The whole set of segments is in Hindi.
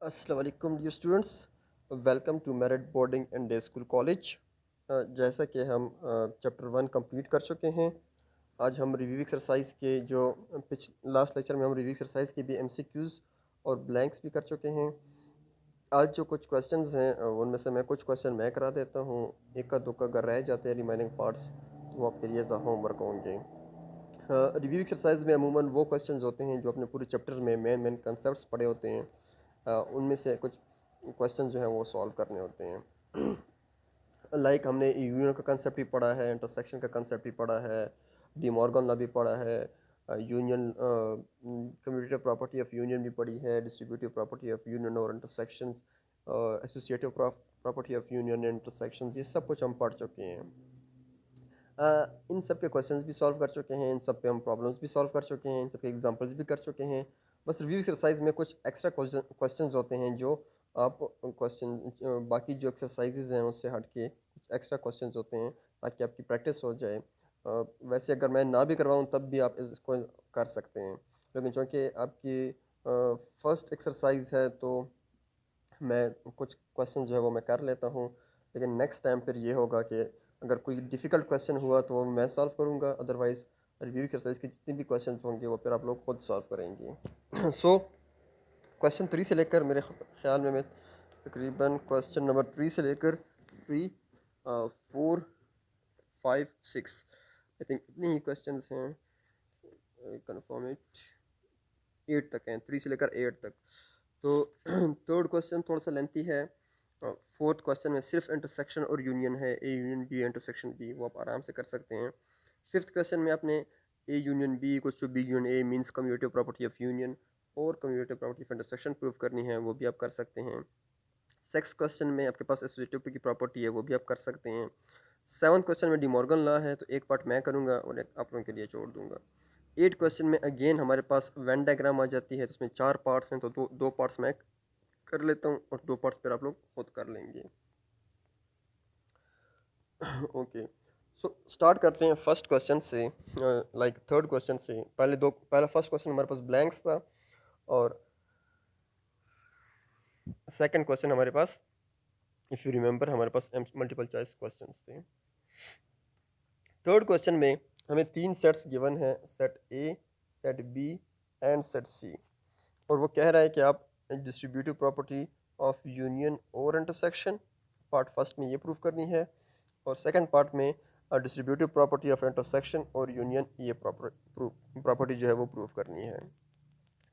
अस्सलाम वालेकुम dear students, welcome to Merit Boarding and Day School College. जैसा कि हम चैप्टर 1 कंप्लीट कर चुके हैं। आज हम रिव्यू एक्सरसाइज के जो पिछ लास्ट लेक्चर में हम रिव्यू एक्सरसाइज के भी एमसीक्यूज़ और ब्लैंक्स भी कर चुके हैं। आज जो कुछ क्वेश्चंस हैं उनमें से मैं कुछ क्वेश्चन मैं करा देता हूँ। एक दो का अगर रह जाते हैं रिमेनिंग पार्ट्स तो वो आपके लिए होमवर्क होंगे। रिव्यू एक्सरसाइज में अमूमन वो क्वेश्चंस होते हैं जो अपने पूरे चैप्टर में मेन मेन कंसेप्ट पढ़े होते हैं। उनमें से कुछ क्वेश्चन जो हैं वो सॉल्व करने होते हैं। लाइक हमने यूनियन का कंसेप्ट भी पढ़ा है, इंटरसेक्शन का कंसेप्ट भी पढ़ा है, डी मॉर्गन लॉ भी पढ़ा है, union commutative property of union भी पढ़ी है, डिस्ट्रीब्यूटिव प्रॉपर्टी ऑफ यूनियन और intersections, associative property of union and intersections, ये सब कुछ हम पढ़ चुके हैं। इन सब के क्वेश्चंस भी सॉल्व कर चुके हैं, इन सब पे हम प्रॉब्लम्स भी सॉल्व कर चुके हैं, इन सब के एग्जांपल्स भी कर चुके हैं। बस रिव्यू एक्सरसाइज में कुछ एक्स्ट्रा क्वेश्चंस होते हैं जो आप क्वेश्चन बाकी जो एक्सरसाइजेज हैं उससे हट के कुछ एक्स्ट्रा क्वेश्चंस होते हैं ताकि आपकी प्रैक्टिस हो जाए। वैसे अगर मैं ना भी करवाऊँ तब भी आप इसको कर सकते हैं, लेकिन चूँकि आपकी फर्स्ट एक्सरसाइज है तो मैं कुछ क्वेश्चन जो है वो मैं कर लेता हूँ। लेकिन नेक्स्ट टाइम फिर ये होगा कि अगर कोई डिफ़िकल्ट क्वेश्चन हुआ तो वो मैं सॉल्व करूँगा, अदरवाइज़ रिव्यू एक्सरसाइज के जितने भी क्वेश्चन होंगे वो फिर आप लोग खुद सॉल्व करेंगे। सो क्वेश्चन 3 से लेकर मेरे ख्याल में मैं तकरीबन क्वेश्चन नंबर 3 से लेकर 3 4 5 6 आई थिंक इतने ही क्वेश्चन हैं। कन्फर्म इट 8 तक हैं, 3 से लेकर 8 तक। तो थर्ड क्वेश्चन थोड़ा सा लेंथी है। फोर्थ क्वेश्चन में सिर्फ इंटरसेक्शन और यूनियन है, A union B intersection B, वो आप आराम से कर सकते हैं। फिफ्थ क्वेश्चन में आपने A union B equals to B union A means commutative property of union और commutative property of intersection prove करनी है, वो भी आप कर सकते हैं। सिक्स क्वेश्चन में आपके पास एसोसिएटिव की प्रॉपर्टी है, वो भी आप कर सकते हैं। सेवन्थ क्वेश्चन में डिमॉर्गन लॉ है, तो एक पार्ट मैं करूँगा और एक आप लोगों के लिए छोड़ दूंगा। 8 क्वेश्चन में अगेन हमारे पास वेन डायग्राम आ जाती है, तो उसमें 4 पार्ट्स हैं, तो दो पार्ट्स मैं कर लेता हूँ और 2 पार्ट्स फिर आप लोग खुद कर लेंगे। ओके, सो स्टार्ट करते हैं फर्स्ट क्वेश्चन से। लाइक थर्ड क्वेश्चन से पहला फर्स्ट क्वेश्चन हमारे पास ब्लैंक्स था और सेकंड क्वेश्चन हमारे पास, इफ़ यू रिमेंबर, हमारे पास मल्टीपल चॉइस क्वेश्चंस थे। थर्ड क्वेश्चन में हमें 3 सेट्स गिवन हैं, set A, set B and set C, और वो कह रहा है कि आप डिस्ट्रीब्यूटिव प्रॉपर्टी ऑफ यूनियन और इंटरसेक्शन पार्ट फर्स्ट में ये प्रूव करनी है और सेकंड पार्ट में डिस्ट्रीब्यूटिव प्रॉपर्टी ऑफ इंटरसेक्शन और यूनियन ये प्रॉपर्टी जो है वो प्रूव करनी है।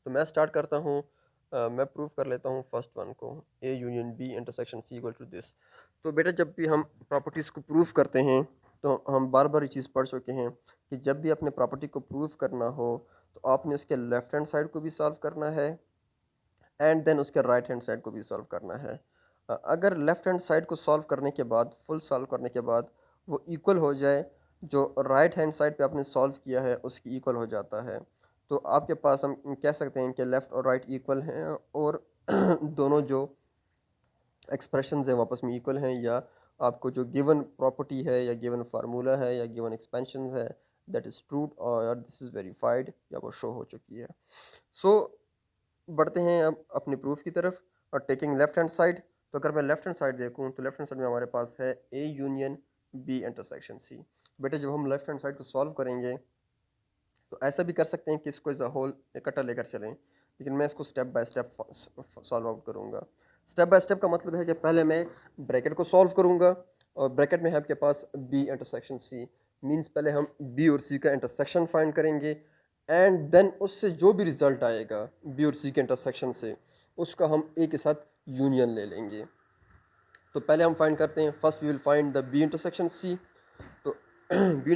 तो मैं स्टार्ट करता हूँ। मैं प्रूव कर लेता हूँ फर्स्ट वन को, A union B intersection C equal to this. तो बेटा जब भी हम प्रॉपर्टीज़ को प्रूव करते हैं तो हम बार बार ये चीज़ पढ़ चुके हैं कि जब भी अपने प्रॉपर्टी को प्रूव करना हो तो आपने उसके लेफ्ट हैंड साइड को भी सॉल्व करना है एंड देन उसके राइट हैंड साइड को भी सॉल्व करना है। अगर लेफ्ट हैंड साइड को सॉल्व करने के बाद, फुल सॉल्व करने के बाद वो इक्वल हो जाए, जो राइट हैंड साइड पे आपने सॉल्व किया है उसकी इक्वल हो जाता है, तो आपके पास हम कह सकते हैं कि लेफ़्ट और राइट इक्वल हैं और दोनों जो एक्सप्रेशंस हैं वो आपस में इक्वल हैं, या आपको जो गिवन प्रॉपर्टी है या गिवन फार्मूला है या गिवन एक्सपेंशन है दैट इज़ ट्रू और दिस इज़ वेरीफाइड या वो शो हो चुकी है। सो बढ़ते हैं अब अपने प्रूफ की तरफ और टेकिंग लेफ्ट हैंड साइड। तो अगर मैं लेफ्ट हैंड साइड देखूं तो लेफ्ट हैंड साइड में हमारे पास है A union B intersection C. बेटे जब हम लेफ्ट हैंड साइड को सॉल्व करेंगे तो ऐसा भी कर सकते हैं कि इसको एज अ होल इकट्ठा लेकर चलें, लेकिन मैं इसको step by step solve out करूँगा। स्टेप बाय स्टेप का मतलब है कि पहले मैं ब्रैकेट को सॉल्व करूँगा और ब्रैकेट में है आपके पास बी इंटरसेक्शन सी, मींस पहले हम बी और सी का इंटरसेक्शन फाइंड करेंगे एंड देन उससे जो भी रिजल्ट आएगा बी और सी के इंटरसेक्शन से उसका हम ए के साथ यूनियन ले लेंगे। तो पहले हम फाइंड करते हैं, first we will find the B intersection C. तो बी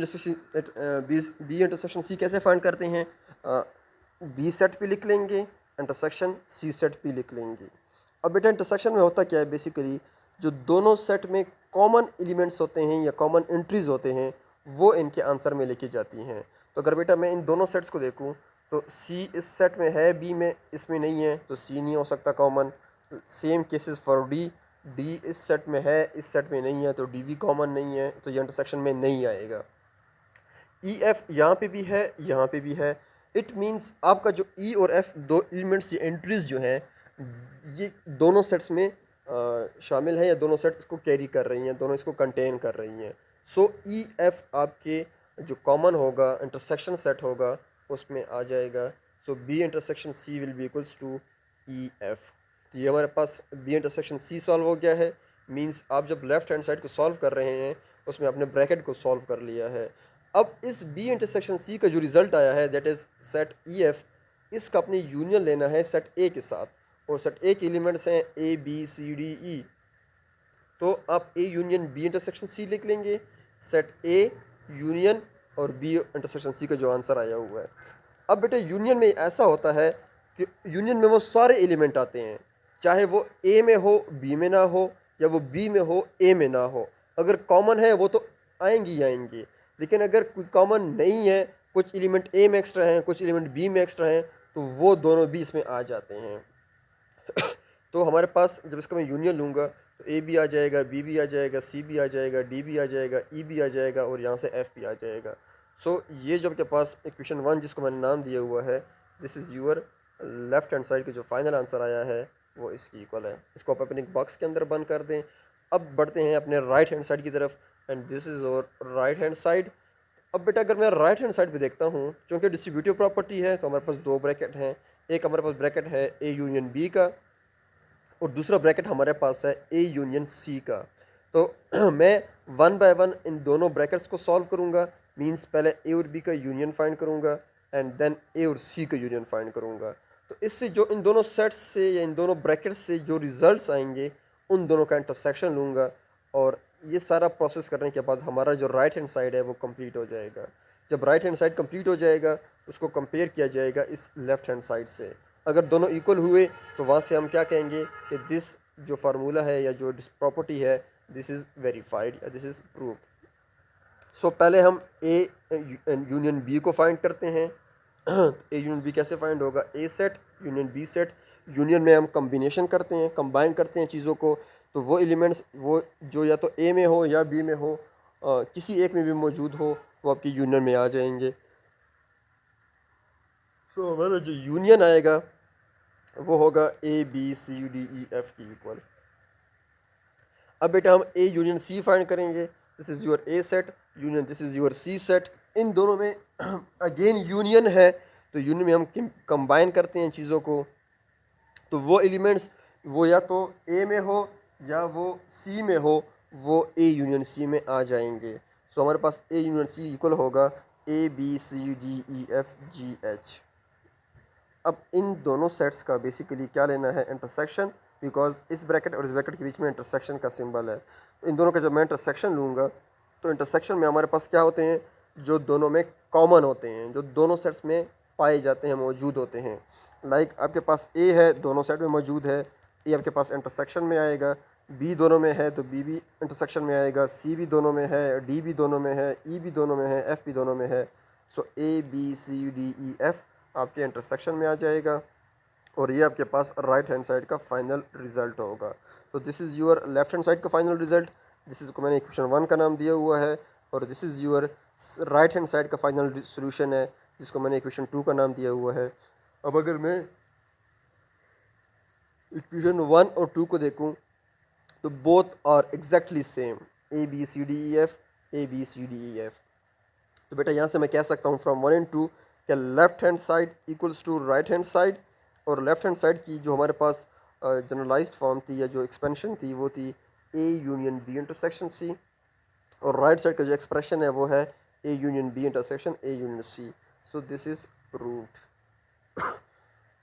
इंटरसेक्शन सी कैसे फाइंड करते हैं? बी सेट पे लिख लेंगे, इंटरसेक्शन सी सेट पे लिख लेंगे। अब बेटा इंटरसेक्शन में होता क्या है, बेसिकली जो दोनों सेट में कॉमन एलिमेंट्स होते हैं या कॉमन एंट्रीज होते हैं वो इनके आंसर में लेके जाती हैं। तो अगर बेटा मैं इन दोनों सेट्स को देखूं तो सी इस सेट में है, बी में इसमें नहीं है, तो सी नहीं हो सकता common. Same cases for D, D इस सेट में है, इस सेट में नहीं है, तो डी भी कॉमन नहीं है, तो ये इंटरसेक्शन में नहीं आएगा। ई एफ यहाँ पे भी है, यहाँ पे भी है। इट मीन्स आपका जो ई और एफ दो एलिमेंट्स या एंट्रीज जो हैं ये दोनों सेट्स में शामिल हैं या दोनों सेट इसको कैरी कर रही हैं, दोनों इसको कंटेन कर रही हैं। सो ई एफ आपके जो कॉमन होगा इंटरसेक्शन सेट होगा उसमें आ जाएगा। So B intersection C will be equals to E F. तो ये हमारे पास बी इंटरसेक्शन सी सॉल्व हो गया है। मींस आप जब लेफ्ट हैंड साइड को सॉल्व कर रहे हैं उसमें आपने ब्रैकेट को सॉल्व कर लिया है। अब इस बी इंटरसेक्शन सी का जो रिजल्ट आया है that is set E F, इसका अपने यूनियन लेना है सेट ए के साथ। और सेट ए के एलिमेंट्स हैं ए बी सी डी ई। तो आप A union B intersection C लिख लेंगे। सेट ए यूनियन और बी इंटरसेक्शन सी का जो आंसर आया हुआ है। अब बेटा यूनियन में ऐसा होता है कि यूनियन में वो सारे एलिमेंट आते हैं, चाहे वो ए में हो बी में ना हो, या वो बी में हो ए में ना हो। अगर कॉमन है वो तो आएंगी ही आएंगे, लेकिन अगर कोई कॉमन नहीं है, कुछ एलिमेंट ए में एक्स्ट्रा हैं कुछ एलिमेंट बी में एक्स्ट्रा हैं, तो वो दोनों भी इसमें आ जाते हैं। तो हमारे पास जब इसका मैं यूनियन लूँगा तो ए भी आ जाएगा, बी भी आ जाएगा, सी भी आ जाएगा, डी भी आ जाएगा, ई भी आ जाएगा और यहाँ से एफ भी आ जाएगा। सो ये जो आपके पास इक्वेशन 1 जिसको मैंने नाम दिया हुआ है, this is your left hand side का जो फाइनल आंसर आया है वो इसकी इक्वल है। इसको आप अपने बॉक्स के अंदर बंद कर दें। अब बढ़ते हैं अपने राइट हैंड साइड की तरफ, एंड दिस इज़ और राइट हैंड साइड। अब बेटा अगर मैं राइट हैंड साइड पे देखता हूँ, क्योंकि डिस्ट्रीब्यूटिव प्रॉपर्टी है तो हमारे पास दो ब्रैकेट हैं। एक हमारे पास ब्रैकेट है ए यूनियन बी का, और दूसरा ब्रैकेट हमारे पास है ए यूनियन सी का। तो मैं वन बाय वन इन दोनों ब्रैकेट्स को सॉल्व करूंगा। मींस पहले ए और बी का यूनियन फाइंड करूंगा एंड देन ए और सी का यूनियन फाइंड करूंगा। तो इससे जो इन दोनों सेट्स से या इन दोनों ब्रैकेट्स से जो रिजल्ट्स आएंगे उन दोनों का इंटरसेक्शन लूँगा, और ये सारा प्रोसेस करने के बाद हमारा जो राइट हैंड साइड है वो कंप्लीट हो जाएगा। जब राइट हैंड साइड कंप्लीट हो जाएगा उसको कंपेयर किया जाएगा इस लेफ्ट हैंड साइड से। अगर दोनों इक्वल हुए तो वहाँ से हम क्या कहेंगे कि दिस जो फार्मूला है या जो प्रॉपर्टी है दिस इज़ वेरीफाइड या दिस इज़ प्रूव्ड। सो पहले हम ए यूनियन बी को फाइंड करते हैं। ए यूनियन बी कैसे फाइंड होगा? A set union B set. Union में हम कम्बिनेशन करते हैं, कंबाइन करते हैं चीज़ों को। तो वो एलिमेंट्स वो जो या तो ए में हो या बी में हो, किसी एक में भी मौजूद हो, वो आपकी यूनियन में आ जाएंगे। तो हमारा जो यूनियन आएगा वो होगा A B C D E F की इक्वल। अब बेटा हम ए यूनियन सी फाइंड करेंगे। This is your A set union this is your C set. इन दोनों में अगेन यूनियन है, तो यूनियन में हम कंबाइन करते हैं चीज़ों को। तो वो एलिमेंट्स वो या तो ए में हो या वो सी में हो, वो ए यूनियन सी में आ जाएंगे। सो हमारे पास ए यूनियन सी इक्वल होगा A B C D E F G H. अब इन दोनों सेट्स का बेसिकली क्या लेना है? इंटरसेक्शन, बिकॉज इस ब्रैकेट और इस ब्रैकेट के बीच में इंटरसेक्शन का सिंबल है। तो इन दोनों का जब मैं इंटरसेक्शन लूँगा तो इंटरसेक्शन में हमारे पास क्या होते हैं? जो दोनों में कॉमन होते हैं, जो दोनों सेट्स में पाए जाते हैं, मौजूद होते हैं। लाइक आपके पास ए है, दोनों सेट में मौजूद है, ए आपके पास इंटरसेक्शन में आएगा। बी दोनों में है तो बी भी इंटरसेक्शन में आएगा। सी भी दोनों में है, डी भी दोनों में है, ई भी दोनों में है, एफ भी दोनों में है। So A B C D E F आपके इंटरसेक्शन में आ जाएगा, और ये आपके पास राइट हैंड साइड का फाइनल रिजल्ट होगा। तो this is your left hand side का फाइनल रिजल्ट। दिस इज़ को मैंने इक्वेशन 1 का नाम दिया हुआ है, और this is your right hand side का फाइनल सोल्यूशन है जिसको मैंने इक्वेशन 2 का नाम दिया हुआ है। अब अगर मैं इक्वेशन 1 और 2 को देखूं तो both are exactly same, A B C D E F, A B C D E F. तो बेटा यहाँ से मैं कह सकता हूँ फ्रॉम 1 एंड 2 कि left hand side equals to right hand side. और लेफ्ट हैंड साइड की जो हमारे पास जनरलाइज्ड फॉर्म थी या जो एक्सपेंशन थी वो थी A union B intersection C, और राइट साइड का जो एक्सप्रेशन है वो है A union B intersection A union C. So this is proved.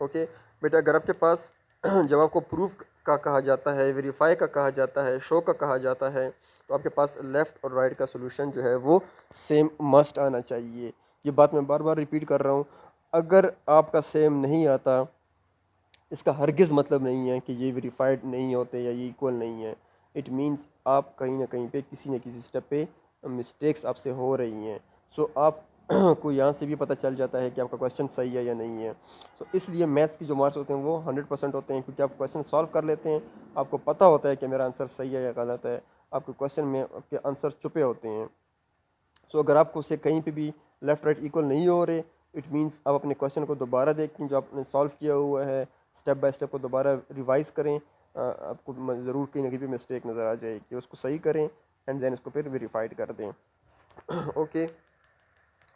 Okay बेटा, अगर आपके पास जब आपको प्रूफ का कहा जाता है, वेरीफाई का कहा जाता है, शो का कहा जाता है, तो आपके पास लेफ़्ट और राइट का सोल्यूशन जो है वो सेम मस्ट आना चाहिए। ये बात मैं बार बार रिपीट कर रहा हूँ। अगर आपका सेम नहीं आता इसका हरगिज़ मतलब नहीं है कि ये वेरीफाइड नहीं होते या ये इक्वल नहीं है। इट मीन्स आप कहीं ना कहीं पे किसी न किसी स्टेप पे मिस्टेक्स आपसे हो रही हैं। सो आप को यहाँ से भी पता चल जाता है कि आपका क्वेश्चन सही है या नहीं है। सो इसलिए मैथ्स की जो मार्क्स होते हैं वो 100% होते हैं, क्योंकि आप क्वेश्चन सॉल्व कर लेते हैं, आपको पता होता है कि मेरा आंसर सही है या गलत है। आपके क्वेश्चन में आपके आंसर छुपे होते हैं। सो अगर आपको उससे कहीं पे भी लेफ़्ट राइट इक्वल नहीं हो रहे, इट मीन्स आप अपने क्वेश्चन को दोबारा देखें जो आपने सॉल्व किया हुआ है, स्टेप बाय स्टेप को दोबारा रिवाइज़ करें। आपको ज़रूर कहीं ना कहीं पे मिस्टेक नज़र आ जाएगी, उसको सही करें एंड देन इसको फिर वेरीफाइड कर दें। ओके।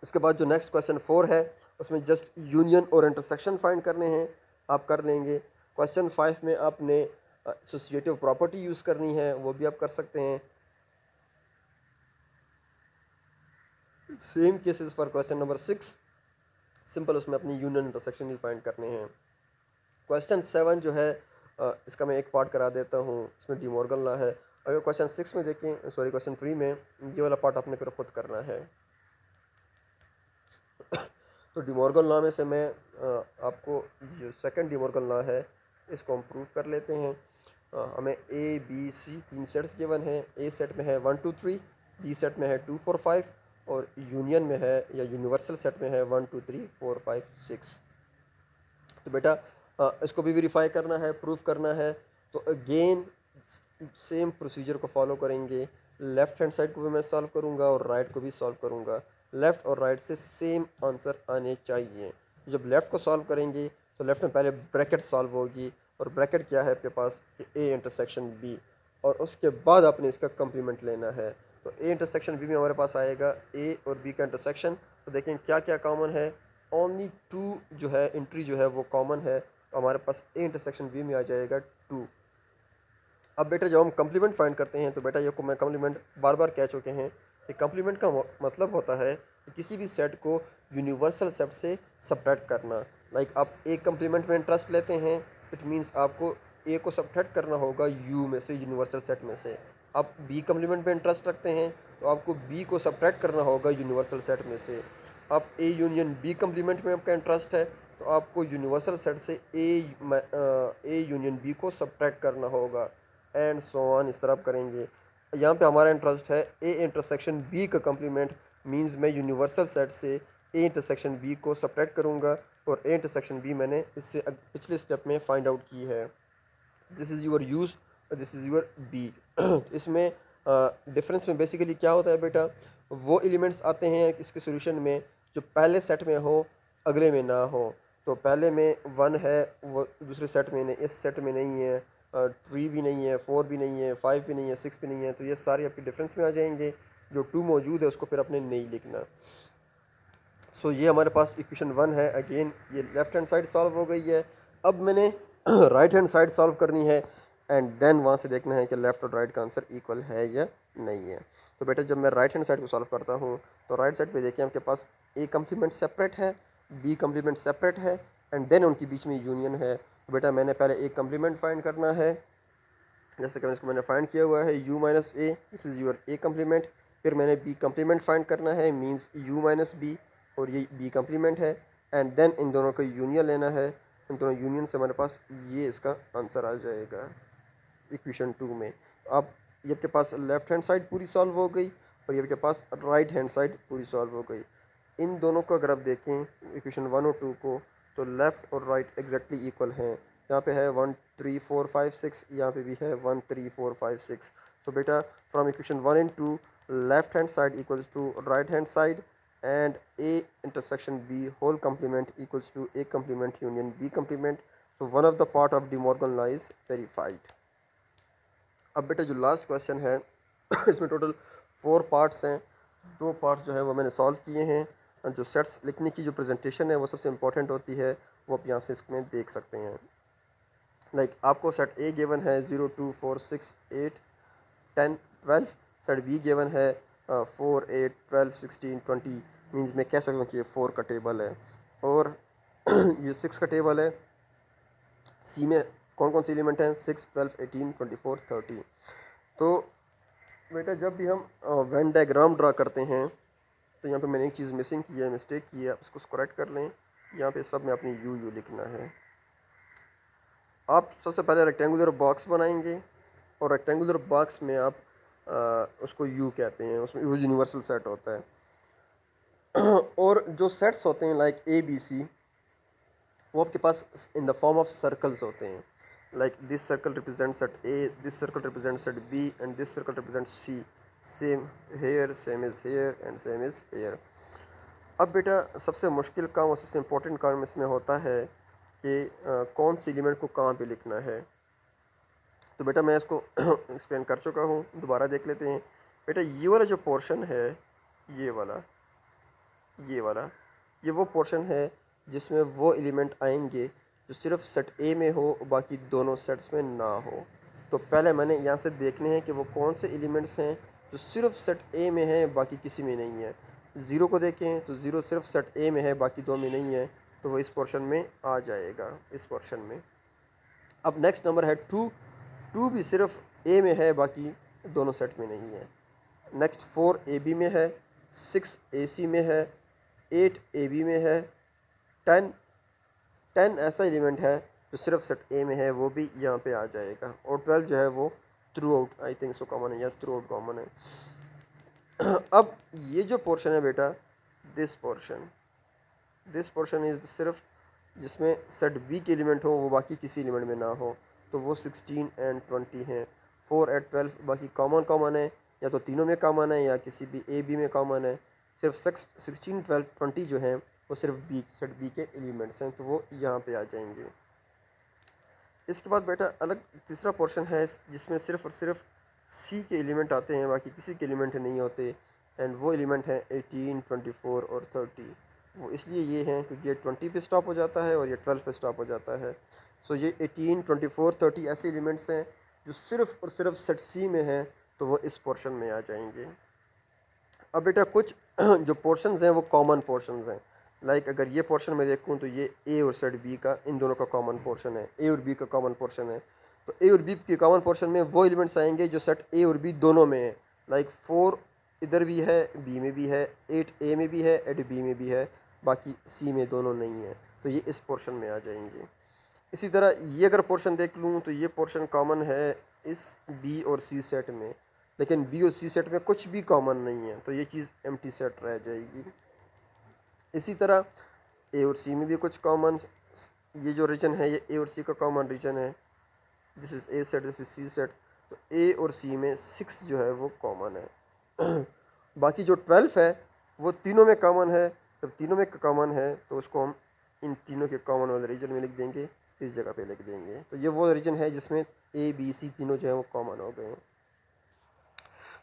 इसके बाद जो नेक्स्ट क्वेश्चन 4 है उसमें जस्ट यूनियन और इंटरसेक्शन फाइंड करने हैं, आप कर लेंगे। क्वेश्चन 5 में आपने एसोसिएटिव प्रॉपर्टी यूज़ करनी है, वो भी आप कर सकते हैं। Same cases for question number 6, simple उसमें अपनी यूनियन इंटरसेक्शन ही फाइंड करने हैं। क्वेश्चन 7 जो है इसका मैं एक पार्ट करा देता हूँ, इसमें डी मॉर्गन लॉ है। अगर क्वेश्चन 6 में देखें, सॉरी क्वेश्चन 3 में, ये वाला पार्ट आपने फिर खुद करना है। तो डी मॉर्गन लॉ में से मैं आपको जो सेकंड डी मॉर्गन लॉ है इसको हम प्रूव कर लेते हैं। हमें A B C 3 sets given हैं। ए सेट में है 1 2 3, बी सेट में है 2 4 5 और यूनियन में है या यूनिवर्सल सेट में है 1 2 3 4 5 6। तो बेटा इसको भी वेरीफाई करना है, प्रूफ करना है। तो अगेन सेम प्रोसीजर को फॉलो करेंगे। लेफ्ट हैंड साइड को भी मैं सॉल्व करूंगा और राइट को भी सॉल्व करूंगा। लेफ्ट और राइट से सेम आंसर आने चाहिए। जब लेफ्ट को सॉल्व करेंगे तो लेफ्ट में पहले ब्रैकेट सॉल्व होगी, और ब्रैकेट क्या है आपके पास, ए इंटरसेक्शन बी, और उसके बाद आपने इसका कंप्लीमेंट लेना है। तो ए इंटरसेक्शन बी में हमारे पास आएगा ए और बी का इंटरसेक्शन। तो देखें क्या क्या कॉमन है, ओनली 2 जो है एंट्री जो है वो कॉमन है, तो हमारे पास ए इंटरसेक्शन बी में आ जाएगा 2। अब बेटा जब हम कंप्लीमेंट फाइंड करते हैं तो बेटा ये को मैं कंप्लीमेंट बार बार कह चुके हैं कि कंप्लीमेंट का मतलब होता है कि किसी भी सेट को यूनिवर्सल सेट से सबट्रैक्ट करना। लाइक आप ए कंप्लीमेंट में इंटरेस्ट लेते हैं, इट मीन्स आपको ए को सबट्रैक्ट करना होगा यू में से, यूनिवर्सल सेट में से। आप बी कंप्लीमेंट में इंटरेस्ट रखते हैं तो आपको बी को सबट्रैक्ट करना होगा यूनिवर्सल सेट में से। आप ए यूनियन बी कंप्लीमेंट में आपका इंटरेस्ट है तो आपको यूनिवर्सल सेट से ए यूनियन बी को सबट्रैक्ट करना होगा, एंड सो ऑन, इस तरह आप करेंगे। यहाँ पे हमारा इंटरेस्ट है ए इंटरसेक्शन बी का कंप्लीमेंट, मींस मैं यूनिवर्सल सेट से ए इंटरसेक्शन बी को सबट्रैक्ट करूँगा, और ए इंटरसेक्शन बी मैंने इससे पिछले स्टेप में फाइंड आउट की है। This is your use, this is your B. इसमें डिफरेंस में बेसिकली क्या होता है बेटा, वो एलिमेंट्स आते हैं इसके सॉल्यूशन में जो पहले सेट में हो अगले में ना हो। तो पहले में 1 है, वो दूसरे सेट में नहीं, इस सेट में नहीं है। 3 भी नहीं है, 4 भी नहीं है, 5 भी नहीं है, 6 भी नहीं है, तो ये सारे आपके डिफरेंस में आ जाएंगे। जो 2 मौजूद है उसको फिर आपने नहीं लिखना। सो ये हमारे पास इक्वेशन 1 है। अगेन ये लेफ्ट हैंड साइड सॉल्व हो गई है। अब मैंने राइट हैंड साइड सॉल्व करनी है, एंड देन वहाँ से देखना है कि लेफ्ट और राइट का आंसर इक्वल है या नहीं है। तो बेटा जब मैं राइट हैंड साइड को सॉल्व करता हूँ तो राइट साइड पे देखिए आपके पास ए कंप्लीमेंट सेपरेट है, बी कंप्लीमेंट सेपरेट है, एंड देन उनके बीच में यूनियन है। तो बेटा मैंने पहले ए कंप्लीमेंट फाइंड करना है, जैसे कि इसको मैंने फाइंड किया हुआ है u minus A, this is your A complement. फिर मैंने b कंप्लीमेंट फाइंड करना है, मींस u माइनस बी, और ये b कंप्लीमेंट है, एंड देन इन दोनों का यूनियन लेना है। इन दोनों यूनियन से हमारे पास ये इसका आंसर आ जाएगा इक्वेशन 2 में। अब ये आपके पास लेफ्ट हैंड साइड पूरी सॉल्व हो गई और ये आपके पास राइट हैंड साइड पूरी सॉल्व हो गई। इन दोनों को अगर आप देखें इक्वेशन 1 और 2 को, तो लेफ़्ट और राइट एग्जैक्टली इक्वल हैं। यहाँ पे है 1 3 4 5 6, यहाँ पे भी है 1 3 4 5 6। तो बेटा from equation 1 and 2 left hand side equals to right hand side, and A intersection B whole complement equals to A complement union B complement। So one of the part of De Morgan law is verified. अब बेटा जो लास्ट क्वेश्चन है इसमें टोटल 4 पार्ट्स हैं। 2 पार्ट्स जो है वो मैंने सॉल्व किए हैं। जो सेट्स लिखने की जो प्रेजेंटेशन है वो सबसे इंपॉर्टेंट होती है, वो आप यहाँ से इसमें देख सकते हैं। लाइक आपको सेट ए गिवन है 0 2 4 6 8 10 12, सेट बी गिवन है 4 8 12 16 20, मीन्स मैं कह सकता हूँ कि ये 4 का टेबल है, और ये 6 का टेबल है। सी में कौन कौन से एलिमेंट हैं, 6 12 18 24 30। तो बेटा जब भी हम वेन डायग्राम ड्रा करते हैं तो यहाँ पे मैंने एक चीज़ मिसिंग की है, मिस्टेक की है, आप इसको करेक्ट कर लें। यहाँ पे सब में अपनी यू लिखना है। आप सबसे पहले रेक्टेंगुलर बॉक्स बनाएंगे, और रेक्टेंगुलर बॉक्स में आप उसको यू कहते हैं, उसमें यू यूनिवर्सल सेट होता है। और जो सेट्स होते हैं लाइक ए बी सी, वो आपके पास in the form of circles होते हैं। Like this circle represent set A, this circle represent set B, and this circle represent C. Same here, same is here, and same is here. अब बेटा सबसे मुश्किल काम और सबसे इम्पोर्टेंट काम इसमें होता है कि कौन सी एलिमेंट को कहाँ पे लिखना है। तो बेटा मैं इसको एक्सप्लेन कर चुका हूँ, दोबारा देख लेते हैं। बेटा ये वाला जो पोर्शन है, ये वाला ये वाला ये वो पोर्शन है जिसमें वो एलिमेंट आएंगे जो सिर्फ सेट ए में हो, बाकी दोनों सेट्स में ना हो। तो पहले मैंने यहाँ से देखने हैं कि वो कौन से एलिमेंट्स हैं जो सिर्फ सेट ए में है, बाकी किसी में नहीं है। ज़ीरो को देखें तो ज़ीरो सिर्फ सेट ए में है, बाकी दो में नहीं है, तो वो इस पोर्शन में आ जाएगा, इस पोर्शन में। अब नेक्स्ट नंबर है टू। टू भी सिर्फ ए में है, बाकी दोनों सेट में नहीं है। नेक्स्ट 4 ए बी में है, 6 ए सी में है, 8 ए बी में है, 10 10 ऐसा एलिमेंट है जो सिर्फ सेट ए में है, वो भी यहाँ पे आ जाएगा। और 12 जो है वो through out, I think so common है, यस थ्रू आउट कॉमन है। अब ये जो पोर्शन है बेटा, दिस पोर्शन इज सिर्फ जिसमें सेट बी के एलिमेंट हो, वो बाकी किसी एलिमेंट में ना हो, तो वो 16 एंड 20 हैं। 4 एंड 12 बाकी कॉमन है, या तो तीनों में कॉमन है या किसी भी ए बी में कॉमन है। सिर्फ 16 12 20 जो हैं वो सिर्फ बी, सेट बी के एलिमेंट्स हैं, तो वो यहाँ पे आ जाएंगे। इसके बाद बेटा अलग तीसरा पोर्शन है जिसमें सिर्फ और सिर्फ सी के एलिमेंट आते हैं, बाकी किसी के एलिमेंट नहीं होते। एंड वो एलिमेंट हैं 18 24 और 30। वो इसलिए ये हैं क्योंकि ये 20 पे स्टॉप हो जाता है और ये 12 पे स्टॉप हो जाता है। सो ये 18 24 30 ऐसे एलिमेंट्स हैं जो सिर्फ और सिर्फ सेट सी में हैं, तो वो इस पोर्शन में आ जाएंगे। अब बेटा कुछ जो पोर्शंस हैं वो कॉमन पोर्शंस हैं। लाइक अगर ये पोर्शन में देखूँ तो ये ए और सेट बी का, इन दोनों का कॉमन पोर्शन है, ए और बी का कॉमन पोर्शन है। तो ए और बी के कॉमन पोर्शन में वो एलिमेंट्स आएंगे जो सेट ए और बी दोनों में है। लाइक 4 इधर भी है, बी में भी है, 8 ए में भी है, 8 बी में भी है, बाकी सी में दोनों नहीं है, तो ये इस पोर्शन में आ जाएंगे। इसी तरह ये अगर पोर्शन देख लूँ तो ये पोर्शन कॉमन है इस बी और सी सेट में, लेकिन बी और सी सेट में कुछ भी कॉमन नहीं है, तो ये चीज़ एम्प्टी सेट रह जाएगी। इसी तरह ए और सी में भी कुछ कॉमन, ये जो रीजन है ये ए और सी का कॉमन रीजन है, this is A set, this is C set. तो ए और सी में 6 जो है वो कॉमन है। बाकी जो 12 है वो तीनों में कॉमन है। जब तीनों में कॉमन है तो उसको हम इन तीनों के कॉमन वाले रीजन में लिख देंगे, इस जगह पे लिख देंगे। तो ये वो रीजन है जिसमें ए बी सी तीनों जो है वो कॉमन हो गए हैं।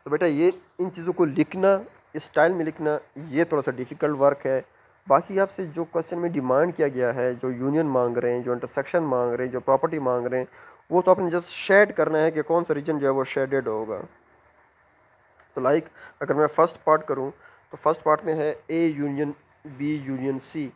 तो बेटा ये इन चीज़ों को लिखना, इस स्टाइल में लिखना, ये थोड़ा सा डिफ़िकल्ट वर्क है। बाकी आपसे जो क्वेश्चन में डिमांड किया गया है, जो यूनियन मांग रहे हैं, जो इंटरसेक्शन मांग रहे हैं, जो प्रॉपर्टी मांग रहे हैं, वो तो आपने जस्ट शेड करना है कि कौन सा रीजन जो है वो शेडेड होगा। तो लाइक अगर मैं फर्स्ट पार्ट करूँ तो फर्स्ट पार्ट में है A union B union C.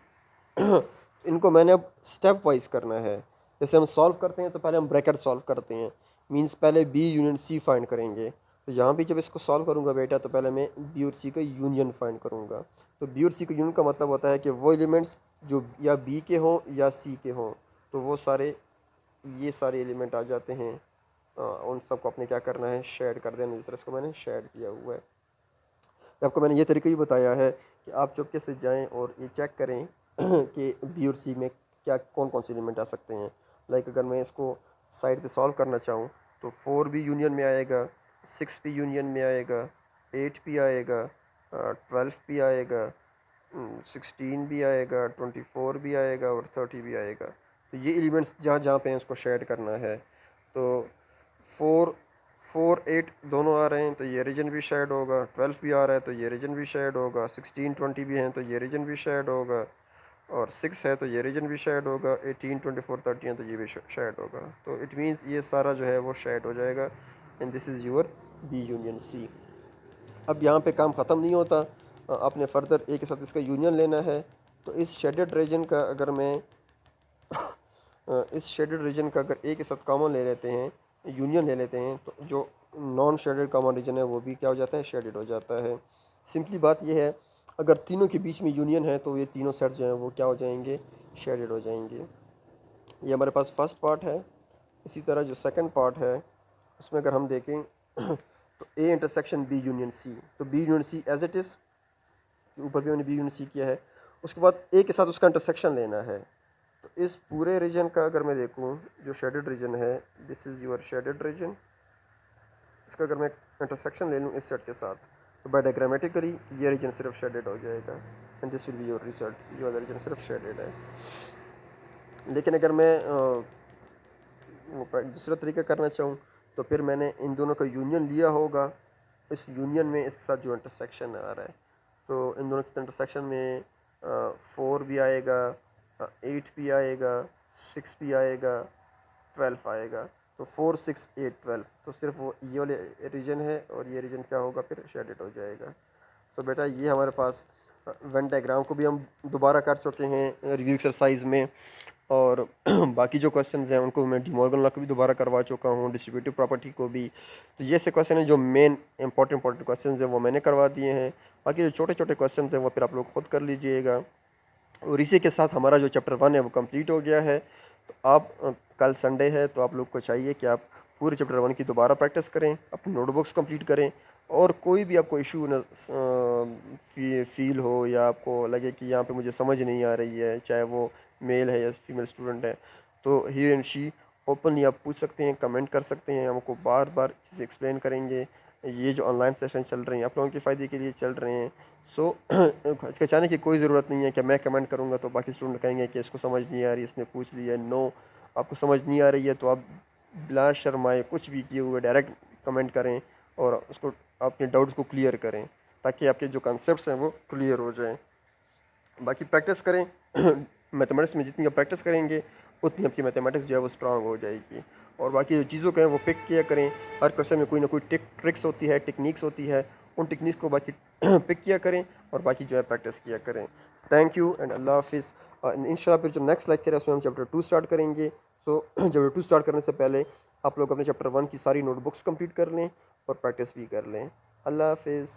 इनको मैंने अब स्टेप वाइज करना है। जैसे हम सॉल्व करते हैं तो पहले हम ब्रैकेट सॉल्व करते हैं, मींस पहले बी यूनियन सी फाइंड करेंगे। तो यहाँ भी जब इसको सॉल्व करूँगा बेटा तो पहले मैं बी और सी का यूनियन फाइंड करूँगा। तो बी और सी का यूनियन का मतलब होता है कि वो एलिमेंट्स जो या बी के हों या सी के हों, तो वो सारे ये सारे एलिमेंट आ जाते हैं। उन सबको अपने क्या करना है, शेड कर देना, जिस तरह इसको मैंने शेड किया हुआ है। आपको मैंने ये तरीका भी बताया है कि आप चुपके से जाएं और ये चेक करें कि बी और सी में क्या कौन कौन से एलिमेंट आ सकते हैं। लाइक अगर मैं इसको साइड पे सॉल्व करना चाहूँ तो 4 भी यूनियन में आएगा, 6 भी यूनियन में आएगा, 8 भी आएगा, 12 भी आएगा, 16 भी आएगा, 24 भी आएगा और 30 भी आएगा। तो ये एलिमेंट्स जहाँ जहाँ पे हैं उसको शेड करना है। तो 4 4 8 दोनों आ रहे हैं तो ये रीजन भी शेड होगा, 12 भी आ रहा है तो ये रीजन भी शेड होगा, 16 20 भी हैं तो ये रीजन भी शेड होगा, और 6 है तो ये रीजन भी शेड होगा, 18 24 30 है तो ये भी शेड होगा। तो इट मीन्स ये सारा जो है वो शेड हो जाएगा, and this is your B union C. अब यहाँ पे काम ख़त्म नहीं होता, आपने फर्दर ए के साथ इसका यूनियन लेना है। तो इस शेडेड रीजन का अगर मैं इस शेडेड रीजन का अगर ए के साथ कॉमन ले लेते हैं, यूनियन ले लेते हैं, तो जो नॉन शेडेड कॉमन रीजन है वो भी क्या हो जाता है, शेडेड हो जाता है। सिंपली बात ये है, अगर तीनों के बीच में यूनियन है तो ये तीनों सेट जो हैं वो क्या हो जाएंगे, शेडेड हो जाएंगे। ये हमारे पास फर्स्ट पार्ट है। इसी तरह जो सेकंड पार्ट है उसमें अगर हम देखें तो A intersection B union C, तो B union C as it is, ऊपर भी मैंने बी यूनियन सी किया है। उसके बाद ए के साथ उसका इंटरसेक्शन लेना है। तो इस पूरे रीजन का अगर मैं देखूं, जो शेडेड रीजन है, this is your shaded region, इसका अगर मैं इंटरसेक्शन ले लूँ इस सेट के साथ, तो बाय डायग्रामेटिकली ये रीजन सिर्फ शेडेड हो जाएगा, and this will be your result, ये वाला रीजन सिर्फ शेडेड है। लेकिन अगर मैं वो दूसरा तरीका करना चाहूँ तो फिर मैंने इन दोनों का यूनियन लिया होगा। इस यूनियन में इसके साथ जो इंटरसेक्शन आ रहा है, तो इन दोनों के इंटरसेक्शन में 4 भी आएगा, 8 भी आएगा, 6 भी आएगा, 12 आएगा। तो 4 6 8 12, तो सिर्फ वो ये वाले रीजन है और ये रीजन क्या होगा फिर शेडेड हो जाएगा। सो बेटा ये हमारे पास वेन डायग्राम को भी हम दोबारा कर चुके हैं रिव्यू एक्सरसाइज में। और बाकी जो क्वेश्चंस हैं उनको मैं डिमॉर्गन लॉ को भी दोबारा करवा चुका हूँ, डिस्ट्रीब्यूटिव प्रॉपर्टी को भी। तो ये से क्वेश्चन है जो मेन इंपॉर्टेंट क्वेश्चंस हैं वो मैंने करवा दिए हैं। बाकी जो छोटे छोटे क्वेश्चंस हैं वो फिर आप लोग खुद कर लीजिएगा। और इसी के साथ हमारा जो चैप्टर 1 है वो कंप्लीट हो गया है। तो आप कल संडे है तो आप लोग को चाहिए कि आप पूरे चैप्टर 1 की दोबारा प्रैक्टिस करें, अपनी नोटबुक्स कंप्लीट करें। और कोई भी आपको इशू न फील हो या आपको लगे कि यहाँ पे मुझे समझ नहीं आ रही है, चाहे वो मेल है या फीमेल स्टूडेंट है, तो ही एंड शी ओपनली आप पूछ सकते हैं, कमेंट कर सकते हैं, हम आपको बार बार चीज़ें एक्सप्लेन करेंगे। ये जो ऑनलाइन सेशन चल रहे हैं आप लोगों के फ़ायदे के लिए चल रहे हैं। सो हिचकिचाने की कोई ज़रूरत नहीं है कि मैं कमेंट करूँगा तो बाकी स्टूडेंट कहेंगे कि इसको समझ नहीं आ रही, इसने पूछ लिया। नो, आपको समझ नहीं आ रही है तो आप बिला शर्माए कुछ भी किए हुए डायरेक्ट कमेंट करें और उसको अपने डाउट्स को क्लियर करें, ताकि आपके जो कॉन्सेप्ट्स हैं वो क्लियर हो जाएं। बाकी प्रैक्टिस करें। मैथमेटिक्स में जितनी आप प्रैक्टिस करेंगे उतनी आपकी मैथमेटिक्स जो है वो स्ट्रांग हो जाएगी। और बाकी जो चीज़ों का है वो पिक किया करें। हर क्वेश्चन में कोई ना कोई ट्रिक्स होती है, टेक्निक्स होती है, उन टेक्निक्स को बाकी पिक किया करें और बाकी जो है प्रैक्टिस किया करें। थैंक यू एंड अल्लाह हाफिज़। इंशाल्लाह फिर जो नेक्स्ट लेक्चर है उसमें हम चैप्टर 2 स्टार्ट करेंगे। सो चैप्टर 2 स्टार्ट करने से पहले आप लोग अपने चैप्टर 1 की सारी नोटबुक्स कंप्लीट कर लें और प्रैक्टिस भी कर लें। अल्लाह हाफिज़।